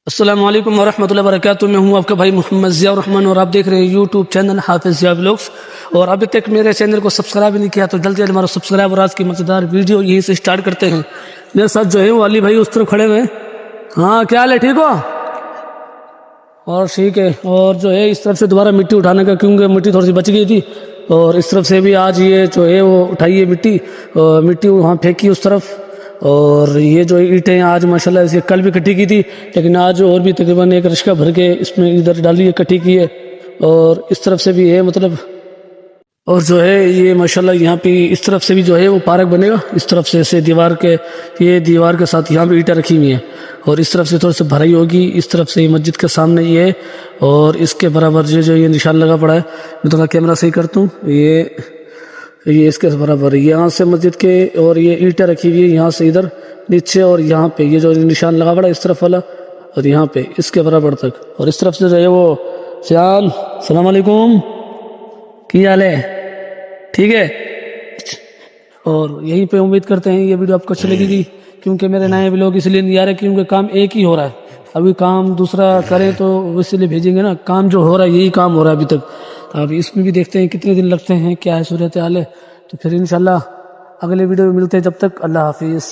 السلام علیکم ورحمۃ اللہ وبرکاتہ. میں ہوں آپ کا بھائی محمد ضیاء الرحمن اور آپ دیکھ رہے ہیں یوٹیوب چینل حافظ ضیاء ولاگس. اور ابھی تک میرے چینل کو سبسکرائب نہیں کیا تو جلدی ہمارا سبسکرائب اور آج کی مزیدار ویڈیو یہیں سے سٹارٹ کرتے ہیں. میرے ساتھ جو ہے وہ علی بھائی اس طرف کھڑے ہوئے ہیں. ہاں کیا حال ہے, ٹھیک ہو؟ اور ٹھیک ہے. اور جو ہے اس طرف سے دوبارہ مٹی اٹھانے کا, کیونکہ مٹی تھوڑی سی بچ گئی تھی, اور اس طرف سے بھی آج یہ جو ہے وہ اٹھائی ہے مٹی وہاں پھینکی اس طرف. اور یہ جو اینٹیں آج ماشاءاللہ اسے کل بھی کٹی کی تھی, لیکن آج اور بھی تقریباً ایک رشکہ بھر کے اس میں ادھر ڈالی ہے, کٹی کی ہے. اور اس طرف سے بھی ہے مطلب, اور جو ہے یہ ماشاءاللہ یہاں پہ اس طرف سے بھی جو ہے وہ پارک بنے گا. اس طرف سے دیوار کے ساتھ یہاں پہ اینٹیں رکھی ہوئی ہیں, اور اس طرف سے تھوڑا سا بھرائی ہوگی. اس طرف سے یہ مسجد کے سامنے یہ ہے, اور اس کے برابر یہ نشان لگا پڑا ہے. میں تھوڑا کیمرہ صحیح کرتا ہوں. یہ اس کے برابر یہاں سے مسجد کے, اور یہ اینٹیں رکھی ہوئی ہے یہاں سے ادھر نیچے, اور یہاں پہ یہ جو نشان لگا پڑا ہے اس طرف والا, اور یہاں پہ اس کے برابر تک. اور اس طرف سے جو ہے وہ سیال, السلام علیکم, کی حال ہے؟ ٹھیک ہے. اور یہیں پہ امید کرتے ہیں یہ ویڈیو آپ کو اچھی لگے گی, کیونکہ میرے نئے لوگ اس لیے نہیں آ رہے کیونکہ کام ایک ہی ہو رہا ہے. ابھی کام دوسرا کریں تو اس لیے بھیجیں گے نا. کام جو ہو رہا ہے یہی کام ہو رہا ہے ابھی تک. اب اس میں بھی دیکھتے ہیں کتنے دن لگتے ہیں, کیا ہے صورت حال ہے. تو پھر انشاءاللہ اگلے ویڈیو میں ملتے ہیں. جب تک اللہ حافظ.